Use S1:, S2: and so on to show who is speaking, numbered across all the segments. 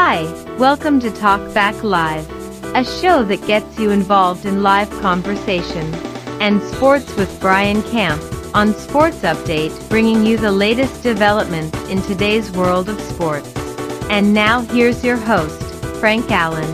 S1: Hi, welcome to Talk Back Live, a show that gets you involved in live conversation and sports with Brian Camp on Sports Update, bringing you the latest developments in today's world of sports. And now here's your host, Frank Allan.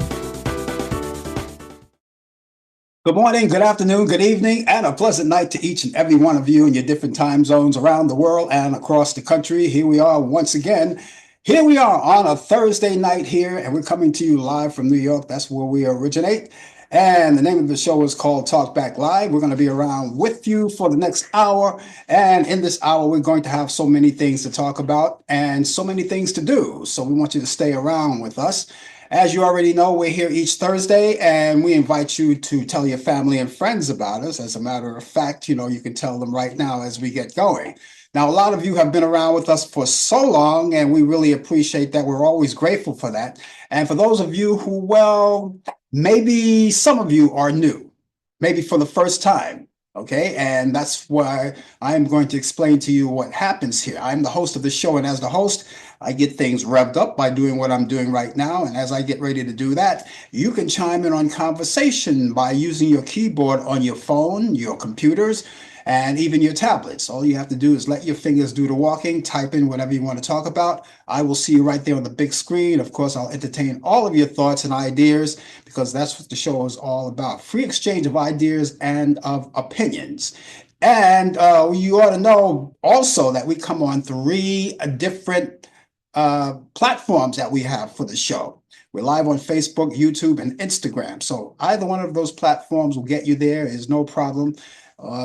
S2: Good morning, good afternoon, good evening, and a pleasant night to each and every one of you in your different time zones around the world and across the country. Here we are once again. Here we are on a Thursday night here, and we're coming to you live from New York. That's where we originate. And the name of the show is called Talk Back Live. We're going to be around with you for the next hour. And in this hour, we're going to have so many things to talk about and so many things to do. So we want you to stay around with us. As you already know, we're here each Thursday, and we invite you to tell your family and friends about us. As a matter of fact, you can tell them right now as we get going. Now, a lot of you have been around with us for so long, and we really appreciate that. We're always grateful for that. And for those of you who, well, maybe some of you are new, maybe for the first time, okay? And that's why I'm going to explain to you what happens here. I'm the host of the show, and as the host, I get things revved up by doing what I'm doing right now. And as I get ready to do that, you can chime in on conversation by using your keyboard on your phone, your computers, and even your tablets. All you have to do is let your fingers do the walking, type in whatever you want to talk about. I will see you right there on the big screen. Of course, I'll entertain all of your thoughts and ideas because that's what the show is all about. Free exchange of ideas and of opinions. And you ought to know also that we come on 3 different platforms that we have for the show. We're live on Facebook, YouTube, and Instagram. So either one of those platforms will get you there. Is no problem.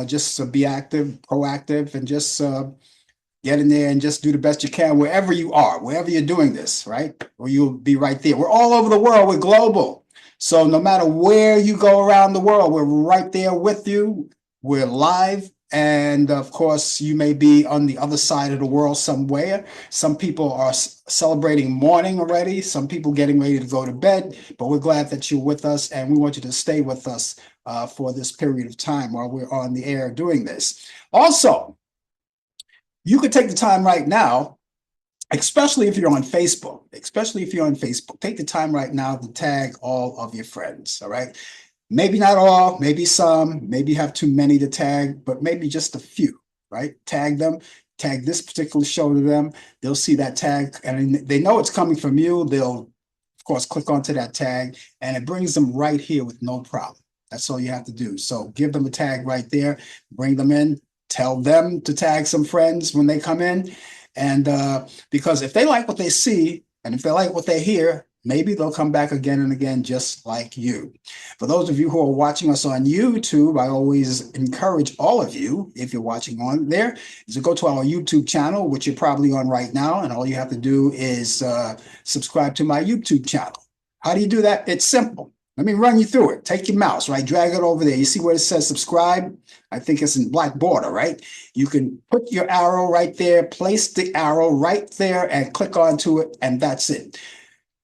S2: Just be active, proactive, and just get in there and just do the best you can wherever you are, wherever you're doing this, right? Or you'll be right there. We're all over the world. We're global. So no matter where you go around the world, we're right there with you. We're live. And of course, you may be on the other side of the world somewhere. Some people are celebrating morning already. Some people getting ready to go to bed. But we're glad that you're with us, and we want you to stay with us for this period of time while we're on the air doing this. Also, you could take the time right now, especially if you're on Facebook, take the time right now to tag all of your friends, all right? Maybe not all, maybe some, maybe you have too many to tag, but maybe just a few, right? Tag them, tag this particular show to them. They'll see that tag and they know it's coming from you. They'll, of course, click onto that tag and it brings them right here with no problem. That's all you have to do. So give them a tag right there, bring them in, tell them to tag some friends when they come in. And because if they like what they see and if they like what they hear, maybe they'll come back again and again, just like you. For those of you who are watching us on YouTube, I always encourage all of you, if you're watching on there, is to go to our YouTube channel, which you're probably on right now. And all you have to do is subscribe to my YouTube channel. How do you do that? It's simple. Let me run you through it. Take your mouse, right? Drag it over there. You see where it says subscribe? I think it's in black border, right? You can put your arrow right there, place the arrow right there and click onto it, and that's it.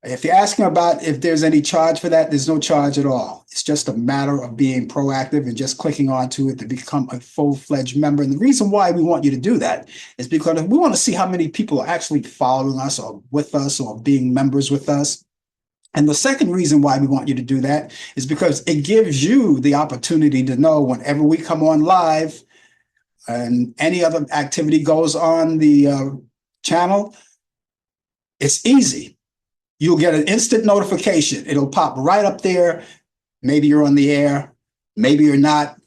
S2: If you're asking about if there's any charge for that, there's no charge at all. It's just a matter of being proactive and just clicking onto it to become a full-fledged member. And the reason why we want you to do that is because we want to see how many people are actually following us or with us or being members with us. And the second reason why we want you to do that is because it gives you the opportunity to know whenever we come on live and any other activity goes on the channel, it's easy. You'll get an instant notification. It'll pop right up there. Maybe you're on the air, maybe you're not.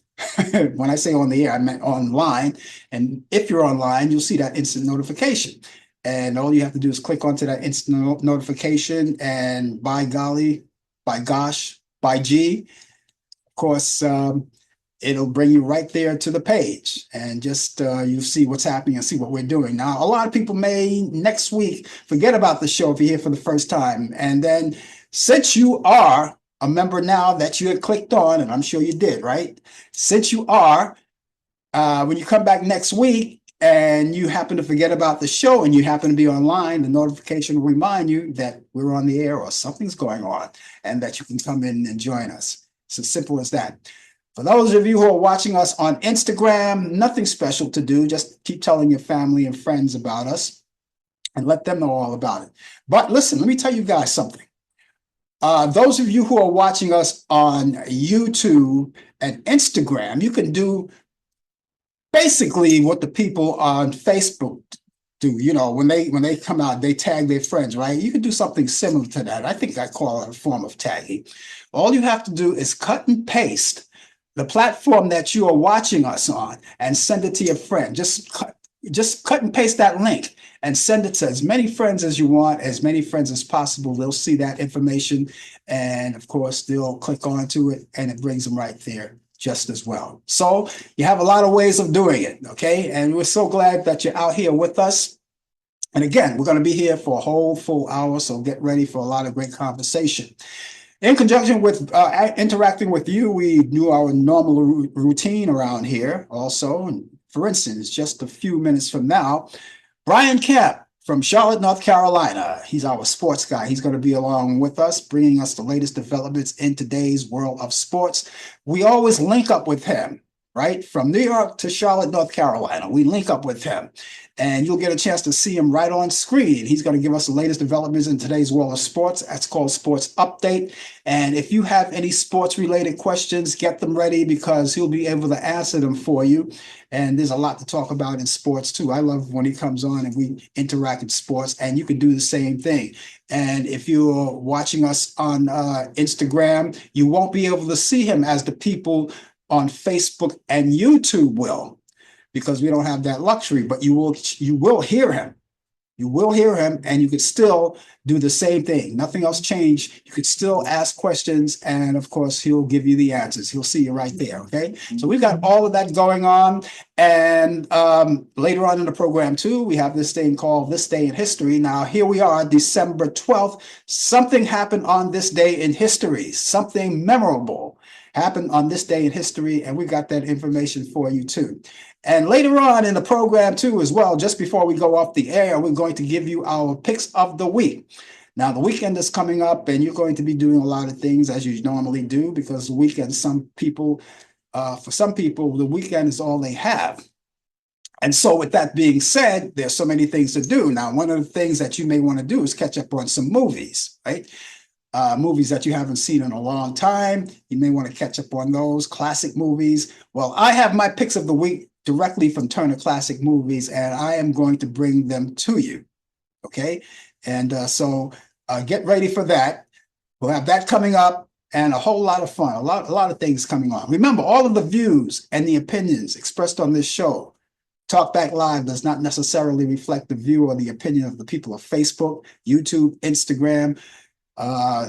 S2: When I say on the air, I meant online. And if you're online, you'll see that instant notification. And all you have to do is click onto that instant notification. And by golly, by gosh, by G, of course, it'll bring you right there to the page and just you see what's happening and see what we're doing. Now, a lot of people may next week forget about the show if you're here for the first time. And then since you are a member now that you had clicked on, and I'm sure you did, right? Since you are, when you come back next week and you happen to forget about the show and you happen to be online, the notification will remind you that we're on the air or something's going on and that you can come in and join us. It's as simple as that. For those of you who are watching us on Instagram, nothing special to do. Just keep telling your family and friends about us. and let them know all about it. But listen, let me tell you guys something. Those of you who are watching us on YouTube and Instagram, you can do basically what the people on Facebook do. You know, when they come out, they tag their friends, right? You can do something similar to that. I think I call it a form of tagging. All you have to do is cut and paste the platform that you are watching us on and send it to your friend. Just cut and paste that link and send it to as many friends as you want, as many friends as possible. They'll see that information, and of course, they'll click onto it, and it brings them right there just as well. So you have a lot of ways of doing it, okay? And we're so glad that you're out here with us. And again, we're going to be here for a whole full hour, so get ready for a lot of great conversation. In conjunction with interacting with you, we do our normal routine around here also. And for instance, just a few minutes from now, Brian Kemp from Charlotte, North Carolina. He's our sports guy. He's going to be along with us, bringing us the latest developments in today's world of sports. We always link up with him, right? From New York to Charlotte, North Carolina. We link up with him, and you'll get a chance to see him right on screen. He's going to give us the latest developments in today's world of sports. That's called Sports Update. And if you have any sports-related questions, get them ready, because he'll be able to answer them for you. And there's a lot to talk about in sports too. I love when he comes on and we interact in sports, and you can do the same thing. And if you're watching us on Instagram, you won't be able to see him as the people on Facebook and YouTube will, because we don't have that luxury, but you will hear him. You will hear him, and you could still do the same thing. Nothing else changed. You could still ask questions, and of course, he'll give you the answers. He'll see you right there, okay? So we've got all of that going on. And later on in the program, too, we have this thing called This Day in History. Now, here we are, December 12th. Something happened on this day in history. Something memorable happened on this day in history, and we got that information for you, too. And later on in the program, too, as well, just before we go off the air, we're going to give you our picks of the week. Now, the weekend is coming up, and you're going to be doing a lot of things as you normally do, because the weekend, for some people, the weekend is all they have. And so with that being said, there's so many things to do. Now, one of the things that you may want to do is catch up on some movies, right? Movies that you haven't seen in a long time. You may want to catch up on those classic movies. Well, I have my picks of the week directly from Turner Classic Movies, and I am going to bring them to you, okay? And so get ready for that. We'll have that coming up, and a whole lot of fun, a lot of things coming on. Remember, all of the views and the opinions expressed on this show, Talkback Live, does not necessarily reflect the view or the opinion of the people of Facebook, YouTube, Instagram,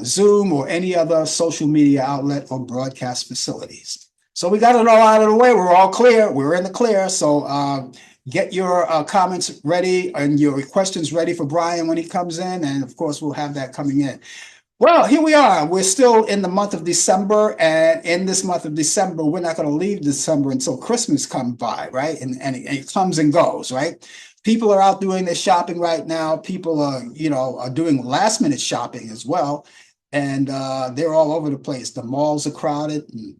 S2: Zoom, or any other social media outlet or broadcast facilities. So we got it all out of the way. We're all clear. We're in the clear. So get your comments ready and your questions ready for Brian when he comes in. And of course, we'll have that coming in. Well, here we are. We're still in the month of December. And in this month of December, we're not going to leave December until Christmas comes by, right? And it comes and goes, right? People are out doing their shopping right now. People are doing last minute shopping as well. And they're all over the place. The malls are crowded, and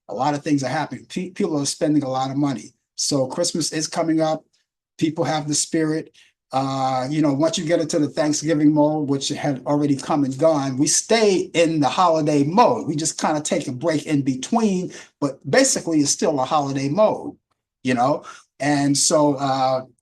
S2: a lot of things are happening. People are spending a lot of money. So Christmas is coming up. People have the spirit. Once you get into the Thanksgiving mode, which had already come and gone, we stay in the holiday mode. We just kind of take a break in between, but basically it's still a holiday mode, And so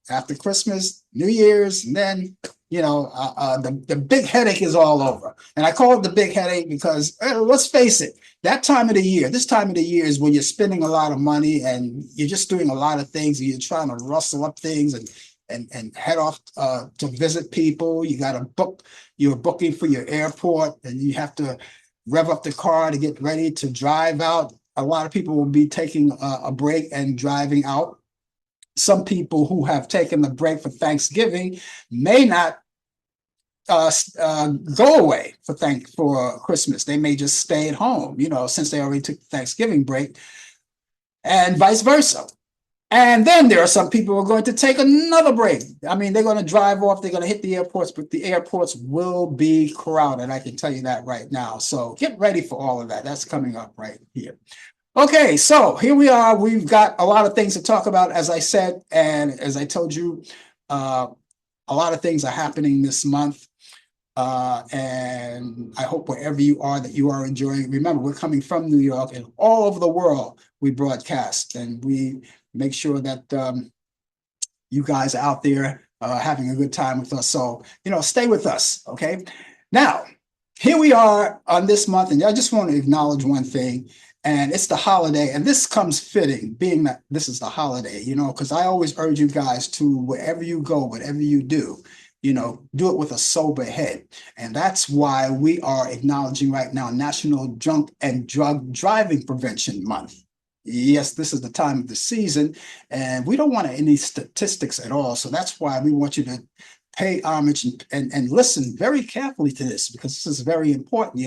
S2: after Christmas, New Year's, and then, the big headache is all over. And I call it the big headache because let's face it, this time of the year is when you're spending a lot of money and you're just doing a lot of things, and you're trying to rustle up things and head off to visit people. You got to book, you're booking for your airport, and you have to rev up the car to get ready to drive out. A lot of people will be taking a break and driving out. Some people who have taken the break for Thanksgiving may not go away for Christmas. They may just stay at home, since they already took the Thanksgiving break, and vice versa. And then there are some people who are going to take another break. I mean, they're going to drive off, they're going to hit the airports, but the airports will be crowded. I can tell you that right now. So get ready for all of that. That's coming up right here. Okay, so here we are. We've got a lot of things to talk about, as I said, and as I told you, a lot of things are happening this month. And I hope wherever you are that you are enjoying. Remember, we're coming from New York, and all over the world we broadcast, and we make sure that you guys are out there having a good time with us. So, stay with us, okay? Now, here we are on this month, and I just want to acknowledge one thing, and it's the holiday, and this comes fitting, being that this is the holiday, because I always urge you guys to, wherever you go, whatever you do, do it with a sober head. And that's why we are acknowledging right now National Drunk and Drug Driving Prevention Month. Yes, this is the time of the season, and we don't want any statistics at all. So that's why we want you to pay homage and listen very carefully to this, because this is very important,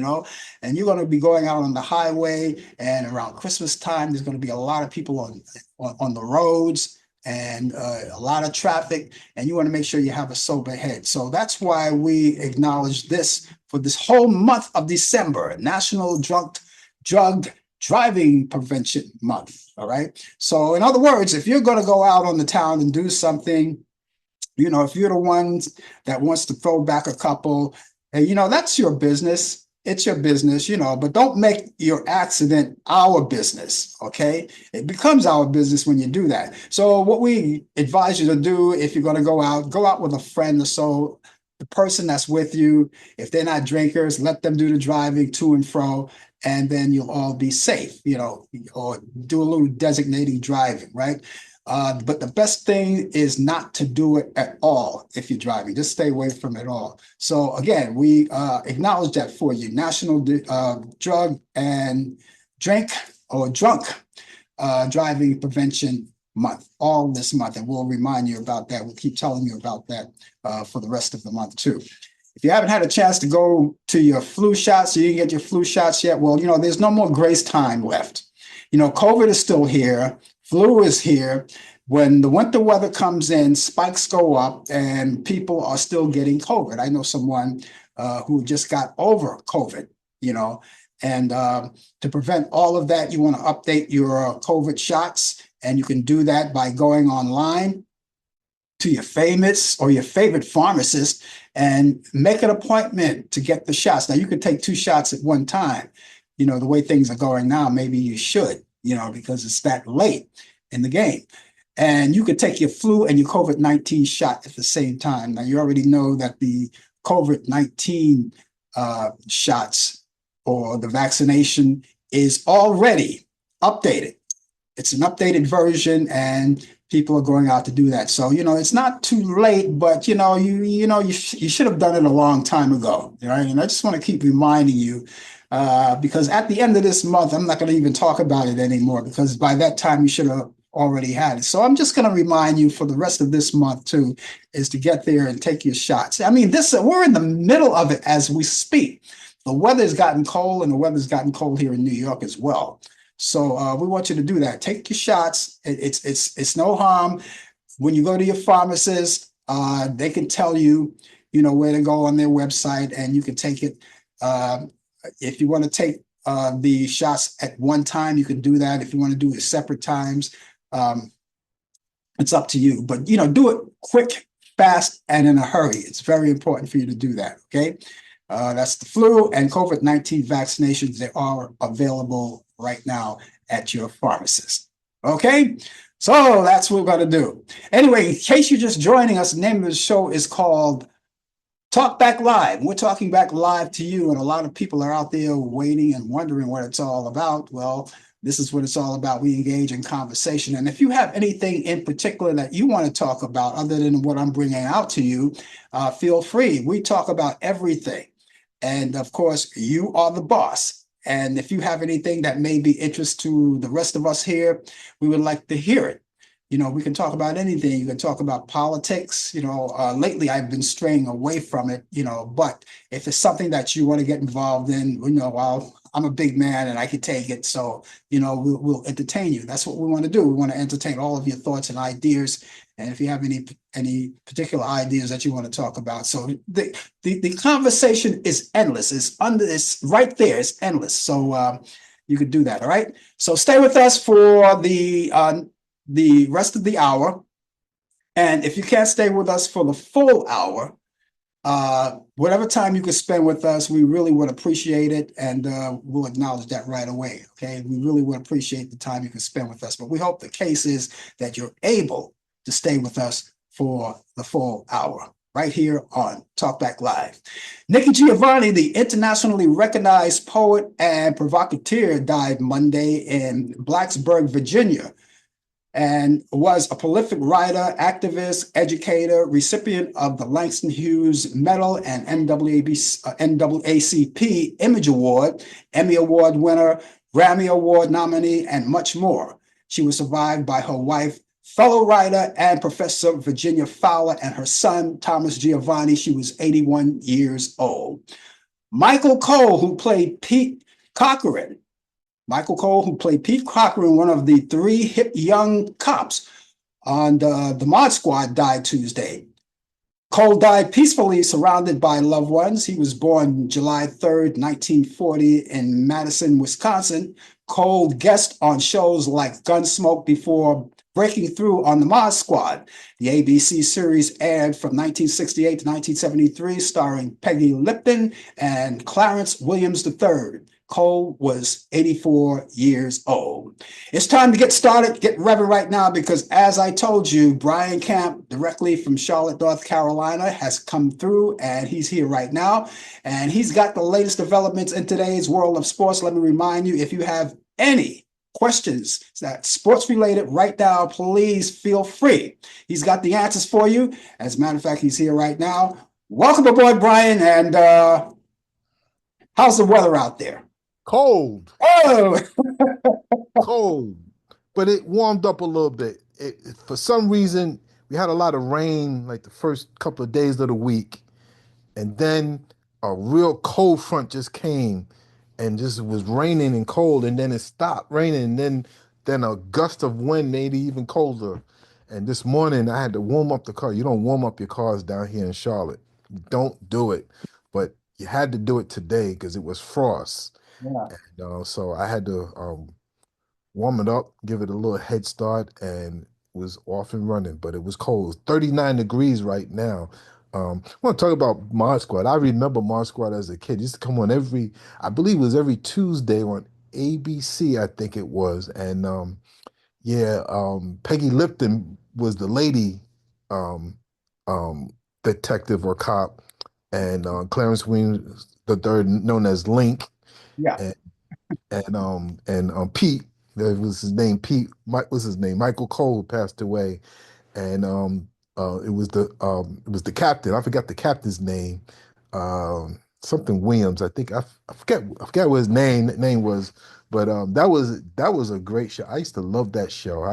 S2: and you're going to be going out on the highway, and around Christmas time, there's going to be a lot of people on the roads, and a lot of traffic, and you want to make sure you have a sober head. So that's why we acknowledge this for this whole month of December, National Drunk Drug Driving Prevention Month. All right. So in other words, if you're going to go out on the town and do something, if you're the ones that wants to throw back a couple, and that's your business. It's your business, but don't make your accident our business, okay? It becomes our business when you do that. So what we advise you to do, if you're going to go out with a friend or so. The person that's with you, if they're not drinkers, let them do the driving to and fro, and then you'll all be safe, or do a little designating driving, right? But the best thing is not to do it at all if you're driving. Just stay away from it all. So again, we acknowledge that for you. National Drug and Drink or Drunk Driving Prevention Month, all this month. And we'll remind you about that. We'll keep telling you about that for the rest of the month too. If you haven't had a chance to go to your flu shots, you didn't get your flu shots yet, well, there's no more grace time left. COVID is still here. Flu is here. When the winter weather comes in, spikes go up, and people are still getting COVID. I know someone who just got over COVID, and to prevent all of that, you want to update your COVID shots, and you can do that by going online to your famous or your favorite pharmacist and make an appointment to get the shots. Now, you can take 2 shots at one time. The way things are going now, maybe you should, because it's that late in the game. And you could take your flu and your COVID-19 shot at the same time. Now, you already know that the COVID-19 shots or the vaccination is already updated. It's an updated version, and people are going out to do that. So, it's not too late, but, you should have done it a long time ago, right? And I just want to keep reminding you, because at the end of this month, I'm not going to even talk about it anymore, because by that time you should have already had it. So I'm just going to remind you for the rest of this month too, is to get there and take your shots. I mean, we're in the middle of it as we speak. The weather's gotten cold, and the weather's gotten cold here in New York as well. So we want you to do that. Take your shots. It's no harm. When you go to your pharmacist, they can tell you, where to go on their website, and you can take it. If you want to take the shots at one time, you can do that. If you want to do it separate times, it's up to you. But, do it quick, fast, and in a hurry. It's very important for you to do that, okay? That's the flu and COVID-19 vaccinations. They are available right now at your pharmacist. Okay, so that's what we're going to do. Anyway, in case you're just joining us, the name of the show is called Talk Back Live. We're talking back live to you, and a lot of people are out there waiting and wondering what it's all about. Well, this is what it's all about. We engage in conversation. And if you have anything in particular that you want to talk about other than what I'm bringing out to you, feel free. We talk about everything. And of course, you are the boss. And if you have anything that may be interest to the rest of us here, we would like to hear it. We can talk about anything. You can talk about politics. Lately I've been straying away from it, but if it's something that you want to get involved in, well, I'm a big man and I can take it. So, we'll entertain you. That's what we want to do. We want to entertain all of your thoughts and ideas. And if you have any particular ideas that you want to talk about. So the conversation is endless. It's right there. It's endless. So you could do that. All right. So stay with us for the rest of the hour. And if you can't stay with us for the full hour, whatever time you can spend with us, we really would appreciate it, and we'll acknowledge that right away. Okay, we really would appreciate the time you can spend with us. But we hope the case is that you're able to stay with us for the full hour right here on Talkback Live. Nikki Giovanni, the internationally recognized poet and provocateur, died Monday in Blacksburg, Virginia, and was a prolific writer, activist, educator, recipient of the Langston Hughes Medal and NAACP Image Award, Emmy Award winner, Grammy Award nominee, and much more. She was survived by her wife, fellow writer and professor Virginia Fowler, and her son, Thomas Giovanni. She was 81 years old. Michael Cole, who played Pete Corcoran, Michael Cole, who played Pete Cochran, one of the three hip young cops on the Mod Squad, died Tuesday. Cole died peacefully, surrounded by loved ones. He was born July 3rd, 1940, in Madison, Wisconsin. Cole guest on shows like Gunsmoke before breaking through on the Mod Squad. The ABC series aired from 1968 to 1973, starring Peggy Lipton and Clarence Williams III. Cole was 84 years old. It's time to get started, get revving right now, because as I told you, Brian Camp, directly from Charlotte, North Carolina, has come through, and he's here right now. And he's got the latest developments in today's world of sports. Let me remind you, if you have any questions that sports related right now, please feel free. He's got the answers for you. As a matter of fact, he's here right now. Welcome aboard, Brian. And how's the weather out there?
S3: Cold,
S2: Oh,
S3: cold, but it warmed up a little bit. For some reason, we had a lot of rain like the first couple of days of the week, and then a real cold front just came and just was raining and cold, and then it stopped raining, and then a gust of wind made it even colder. And this morning, I had to warm up the car. You don't warm up your cars down here in Charlotte. You don't do it, but you had to do it today because it was frost.
S2: yeah.
S3: So I had to warm it up, give it a little head start, and was off and running. But it was cold. It's 39 degrees right now. I want to talk about Mod Squad. I remember Mod Squad as a kid. It used to come on I believe it was every Tuesday on ABC, I think it was. And yeah, Peggy Lipton was the lady um, detective or cop, and Clarence Williams the third, known as Link,
S2: Yeah.
S3: and Pete, that was his name. Pete, Mike was his name. Michael Cole passed away, and it was the captain. I forgot the captain's name. Something Williams. I think I forget what his name was, but that was a great show. I used to love that show.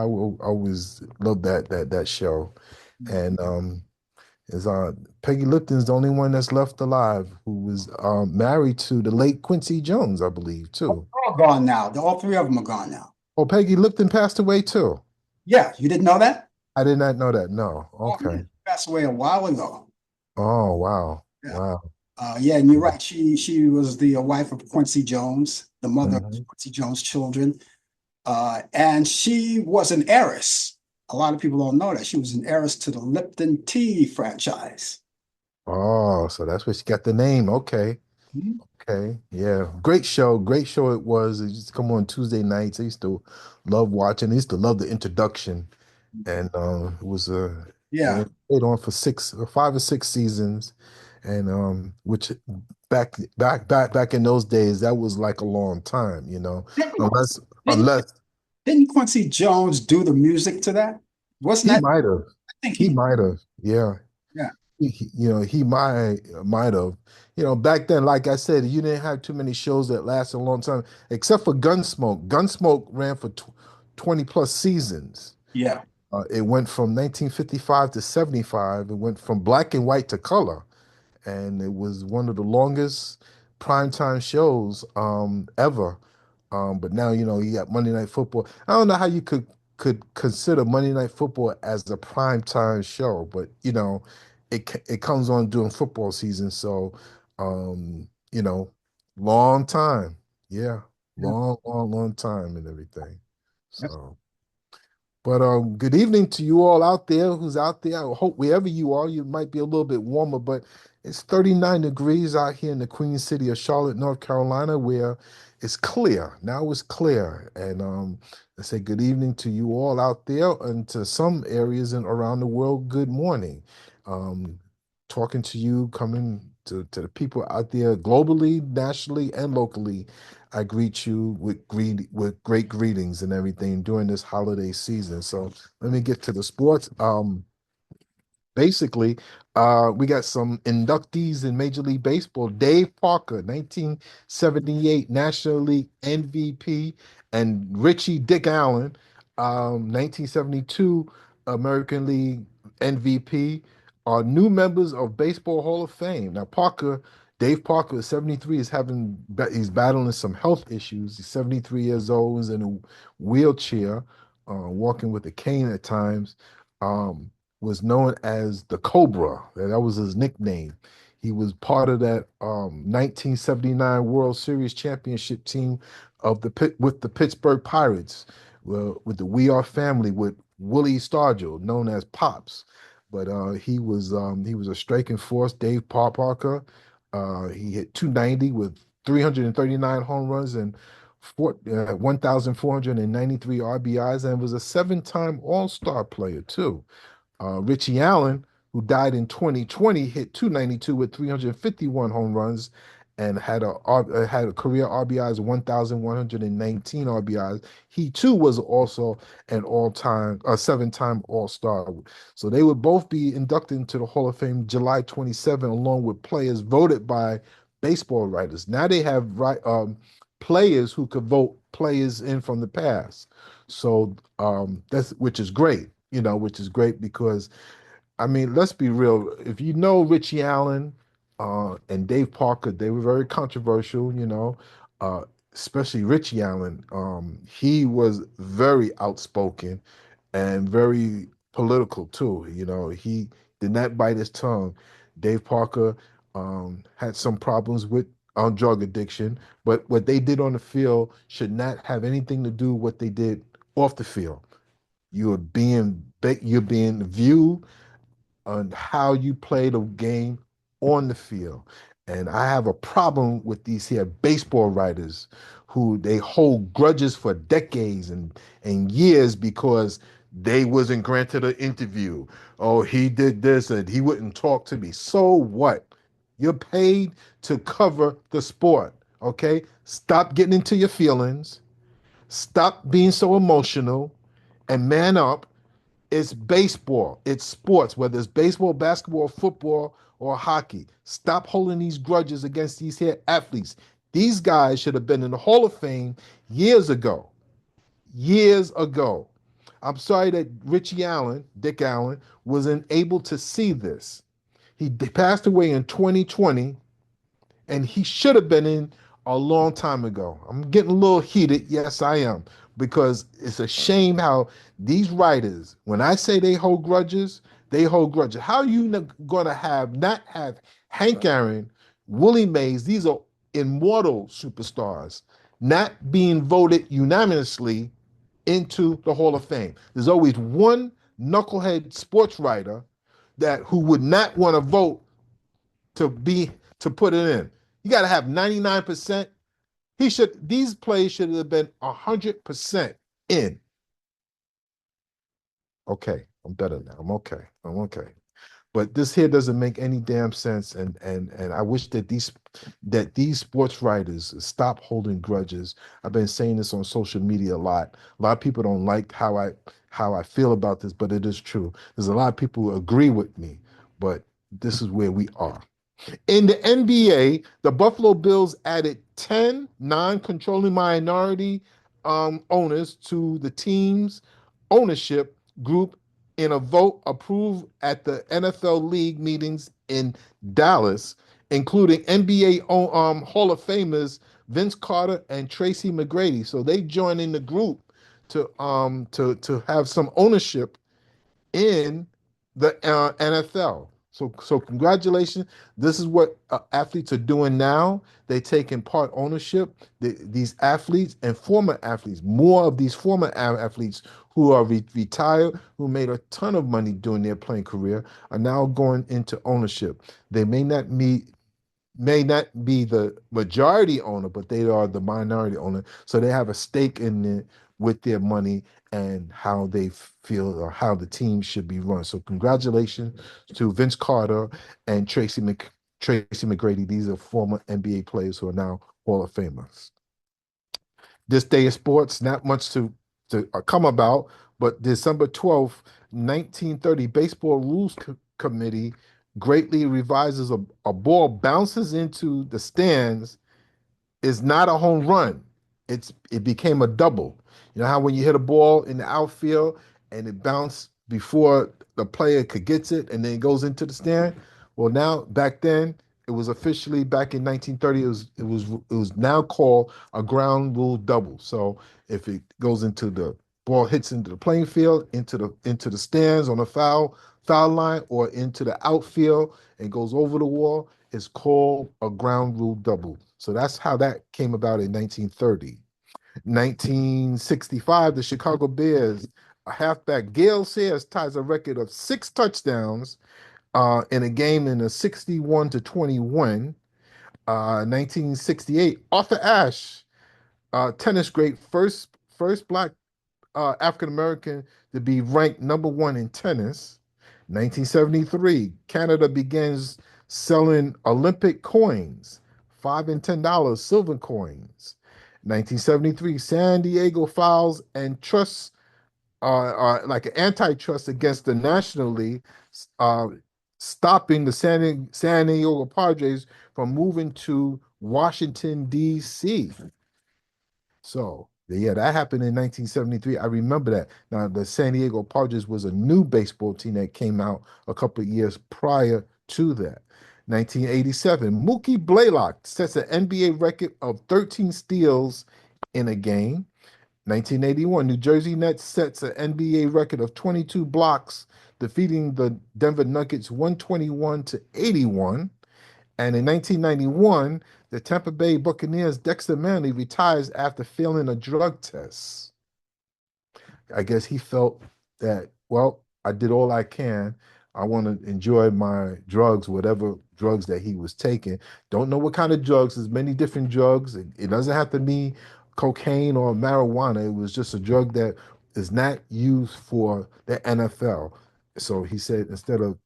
S3: Always loved that show, and is Peggy Lipton's the only one that's left alive who was married to the late Quincy Jones, I believe, too.
S2: All gone now. All three of them are gone now.
S3: Oh, Peggy Lipton passed away too.
S2: Yeah, you didn't know that?
S3: I did not know that. No.
S2: Oh,
S3: Okay.
S2: man, she passed away a while ago.
S3: Oh, wow.
S2: Yeah.
S3: Wow.
S2: Yeah, and you're right. She was the wife of Quincy Jones, the mother of
S3: Mhm.
S2: Quincy Jones' children, and she was an heiress. A lot of people don't know that she was an heiress to the Lipton tea franchise.
S3: Oh, so that's where she got the name. Okay.
S2: Mhm.
S3: Okay. Yeah. Great show. Great show it was. It used to come on Tuesday nights. I used to love watching. I used to love the introduction. And it
S2: Yeah,
S3: went stayed on for 5 or 6 seasons. And which back in those days, that was like a long time, unless
S2: didn't
S3: unless
S2: didn't Quincy Jones do the music to that? Wasn't
S3: he
S2: that?
S3: might have.
S2: I think
S3: He
S2: he.
S3: might have. Yeah.
S2: Yeah,
S3: He might have. Back then, like I said, you didn't have too many shows that lasted a long time, except for Gunsmoke. Gunsmoke ran for 20 plus seasons.
S2: yeah,
S3: It went from 1955 to 75. It went from black and white to color, and it was one of the longest primetime shows ever. But now you got Monday Night Football. I don't know how you could consider Monday Night Football as a primetime show, but it comes on during football season, so um, you know, long time, yeah,
S2: yeah.
S3: long, long, long time and everything.
S2: That's
S3: So, But good evening to you all out there who's out there. I hope wherever you are, you might be a little bit warmer, but it's 39 degrees out here in the Queen City of Charlotte, North Carolina, where it's clear. Now it's clear. And I say good evening to you all out there, and to some areas and around the world, good morning. Um, Talking to you, coming to the people out there globally, nationally, and locally. I greet you with great greetings and everything during this holiday season. So let me get to the sports. Basically, we got some inductees in Major League Baseball. Dave Parker, 1978 National League MVP, and Richie Dick Allen, 1972 American League MVP, are new members of Baseball Hall of Fame. Now, Dave Parker, 73, he's battling some health issues. He's 73 years old, he's in a wheelchair, walking with a cane at times. Was known as the Cobra. That was his nickname. He was part of that 1979 World Series championship team with the Pittsburgh Pirates, with the We Are family, with Willie Stargell, known as Pops. But he was a striking force. Dave Parker. He hit 290 with 339 home runs and 1,493 RBIs, and was a seven-time All-Star player too. Richie Allen, who died in 2020, hit 292 with 351 home runs and had a career RBIs of 1,119 RBIs. He too was also an all-time, a seven-time All-Star. So they would both be inducted into the Hall of Fame July 27, along with players voted by baseball writers. Now they have players who could vote players in from the past. So that's which is great, which is great because I mean, let's be real. If you know Richie Allen and Dave Parker, they were very controversial, uh, especially Richie Allen. He was very outspoken and very political too. He did not bite his tongue. Dave Parker had some problems with drug addiction, but what they did on the field should not have anything to do with what they did off the field. You're being viewed on how you play the game on the field. And I have a problem with these here baseball writers who they hold grudges for decades and years because they wasn't granted an interview. Oh, he did this and he wouldn't talk to me. So what? You're paid to cover the sport, okay? Stop getting into your feelings. Stop being so emotional and man up. It's baseball. It's sports, whether it's baseball, basketball, football, or hockey. Stop holding these grudges against these here athletes. These guys should have been in the Hall of Fame years ago. Years ago. I'm sorry that Richie Allen, Dick Allen, wasn't able to see this. He passed away in 2020, and he should have been in a long time ago. I'm getting a little heated. Yes, I am, because it's a shame how these writers, when I say they hold grudges, they hold grudges. How are you going to not have Hank Aaron, Willie Mays, these are immortal superstars, not being voted unanimously into the Hall of Fame? There's always one knucklehead sports writer that who would not want to vote to be to put it in. You got to have 99%. These plays should have been 100% in. Okay, I'm better now. I'm okay. But this here doesn't make any damn sense, and I wish that these sports writers stop holding grudges. I've been saying this on social media a lot. A lot of people don't like how I feel about this, but it is true. There's a lot of people who agree with me, but this is where we are. In the NBA, the Buffalo Bills added 10 non-controlling minority owners to the team's ownership group in a vote approved at the NFL league meetings in Dallas, including NBA Hall of Famers Vince Carter and Tracy McGrady. So they joined in the group to have some ownership in the NFL. So congratulations. This is what athletes are doing now. They taking part ownership. These athletes and former athletes, more of these former athletes who are retired, who made a ton of money during their playing career, are now going into ownership. They may not be the majority owner, but they are the minority owner. So they have a stake in it with their money and how they feel or how the team should be run. So congratulations to Vince Carter and Tracy McGrady. These are former NBA players who are now Hall of Famers. This day of sports, not much to come about, but December 12th, 1930, Baseball Rules Committee greatly revises a ball bounces into the stands is not a home run. It became a double. You know how when you hit a ball in the outfield and it bounced before the player could get it and then it goes into the stand? Well, now back then it was officially back in 1930. It was now called a ground rule double. So if it goes into the ball hits into the playing field, into the stands on the foul line, or into the outfield and goes over the wall, is called a ground rule double. So that's how that came about in 1930. 1965, the Chicago Bears, a halfback Gale Sayers ties a record of 6 touchdowns in a game in a 61-21. 1968, Arthur Ashe, tennis great, first black African American to be ranked #1 in tennis. 1973, Canada begins selling Olympic coins, $5 and $10 silver coins. 1973, San Diego files and trusts like an antitrust against the National League, uh, stopping the San Diego Padres from moving to Washington, D.C. So yeah, that happened in 1973. I remember that. Now the San Diego Padres was a new baseball team that came out a couple of years prior to that. 1987, Mookie Blaylock sets an NBA record of 13 steals in a game. 1981, New Jersey Nets sets an NBA record of 22 blocks, defeating the Denver Nuggets 121-81. And in 1991, the Tampa Bay Buccaneers' Dexter Manley retires after failing a drug test. I guess he felt that, well, I did all I can. I want to enjoy my drugs, whatever drugs that he was taking. Don't know what kind of drugs. There's many different drugs. It doesn't have to be cocaine or marijuana. It was just a drug that is not used for the NFL. So he said instead of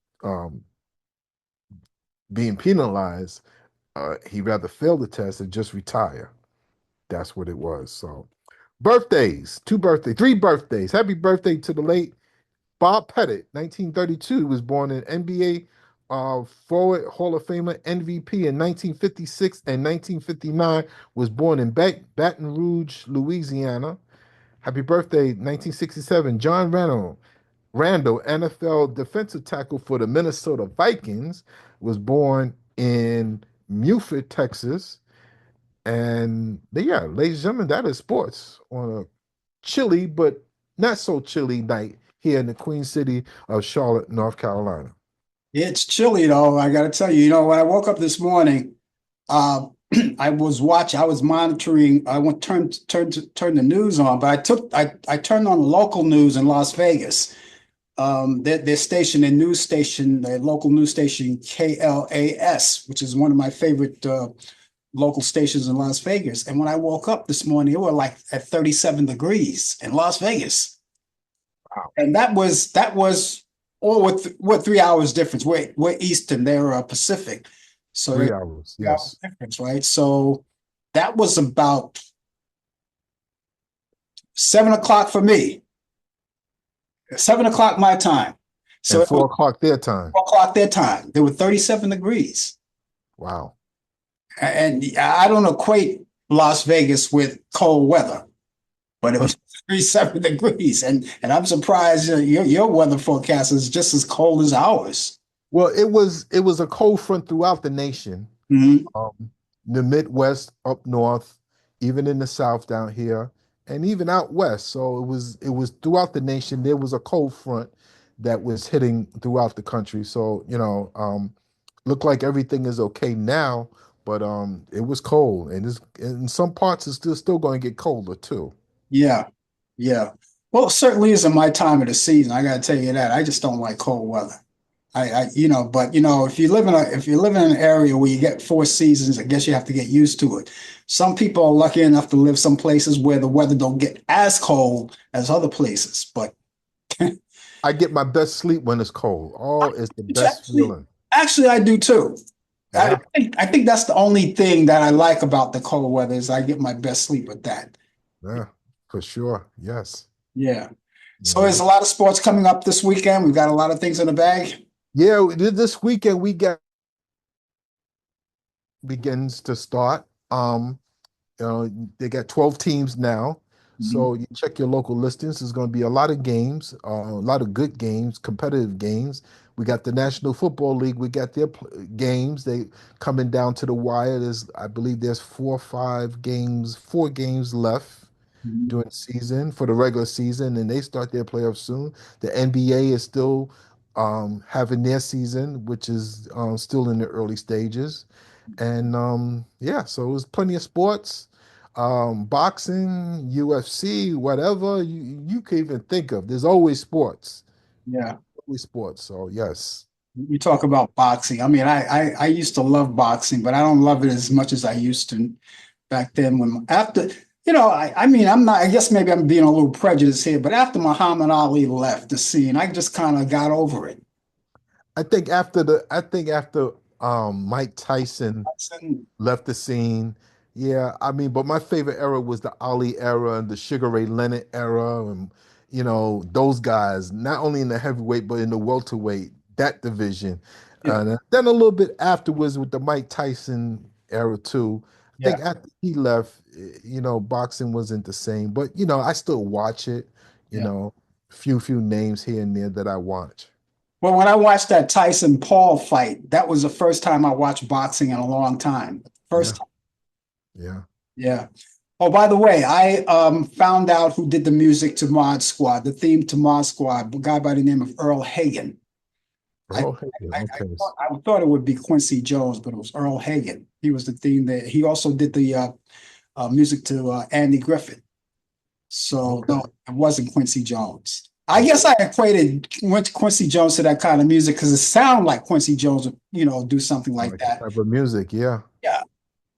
S3: being penalized, he'd rather fail the test and just retire. That's what it was. So, birthdays, three birthdays. Happy birthday to the late Bob Pettit, 1932. He was born in NBA forward Hall of Famer, MVP in 1956 and 1959. Was born in Baton Rouge, Louisiana. Happy birthday, 1967, John Randall, NFL defensive tackle for the Minnesota Vikings, was born in Muford, Texas. And yeah, ladies and gentlemen, that is sports on a chilly but not so chilly night here in the Queen City of Charlotte, North Carolina.
S2: It's chilly though. I got to tell you, when I woke up this morning, uh, I was monitoring. I went turn the news on, but I turned on the local news in Las Vegas. Their station, their local news station, KLAS, which is one of my favorite local stations in Las Vegas. And when I woke up this morning, it was like at 37 degrees in Las Vegas.
S3: Wow.
S2: And that was all with what 3 hours difference. We're Eastern, they're Pacific. So
S3: 3 hours, yes.
S2: difference, right? So that was about 7 o'clock for me. 7 o'clock my time. So
S3: and 4 o'clock their time.
S2: 4 o'clock their time. There were 37 degrees.
S3: Wow.
S2: And I don't equate Las Vegas with cold weather, but it was 37 degrees. And I'm surprised your weather forecast is just as cold as ours.
S3: Well, it was a cold front throughout the nation.
S2: Mm-hmm.
S3: The Midwest, up north, even in the South down here, and even out west. So it was throughout the nation. There was a cold front that was hitting throughout the country. So looked like everything is okay now, but it was cold, and in some parts it's still going to get colder too.
S2: Yeah, yeah. Well, it certainly isn't my time of the season. I got to tell you that. I just don't like cold weather. But if you live in an area where you get four seasons, I guess you have to get used to it. Some people are lucky enough to live some places where the weather don't get as cold as other places. But
S3: I get my best sleep when it's cold. Oh, it's the best
S2: actually,
S3: feeling.
S2: actually, I do too. I
S3: Yeah,
S2: think I think that's the only thing that I like about the cold weather is I get my best sleep with that.
S3: yeah, for sure. Yes.
S2: Yeah. So
S3: Yeah.
S2: there's a lot of sports coming up this weekend. We've got a lot of things in the bag.
S3: Yeah, this weekend we got begins to start. They got 12 teams now.
S2: Mhm.
S3: So you check your local listings. There's going to be a lot of games, a lot of good games, competitive games. We got the National Football League. We got their games. They coming down to the wire. I believe there's 4 games, 4 games left
S2: Mhm.
S3: during the season for the regular season, and they start their playoffs soon. The NBA is still having their season, which is still in the early stages. And yeah, so it was plenty of sports, boxing, UFC, whatever you can even think of. There's always sports,
S2: Yeah.
S3: always sports. So yes,
S2: You talk about boxing. I mean, I used to love boxing, but I don't love it as much as I used to back then. I mean, I guess maybe I'm being a little prejudiced here, but after Muhammad Ali left the scene, I just kind of got over it.
S3: I think after Mike Tyson
S2: Boxing,
S3: left the scene. Yeah, I mean, but my favorite era was the Ali era and the Sugar Ray Leonard era, and those guys, not only in the heavyweight but in the welterweight, that division.
S2: yeah,
S3: Then a little bit afterwards with the Mike Tyson era too. I
S2: yeah,
S3: think after he left, boxing wasn't the same, but I still watch it. You
S2: yeah.
S3: know, few names here and there that I watch.
S2: Well, when I watched that Tyson Paul fight, that was the first time I watched boxing in a long time.
S3: Yeah,
S2: First time.
S3: yeah.
S2: Yeah. Oh, by the way, I found out who did the music to Mod Squad, the theme to Mod Squad, a guy by the name of Earl Hagen. I,
S3: Oh, hey, okay.
S2: I thought it would be Quincy Jones, but it was Earl Hagen. He was the theme that he also did the music to Andy Griffith. So
S3: Okay.
S2: no, it wasn't Quincy Jones. I guess I equated Quincy Jones to that kind of music because it sounded like Quincy Jones would, do something like
S3: Like the
S2: that.
S3: type of music, yeah.
S2: Yeah.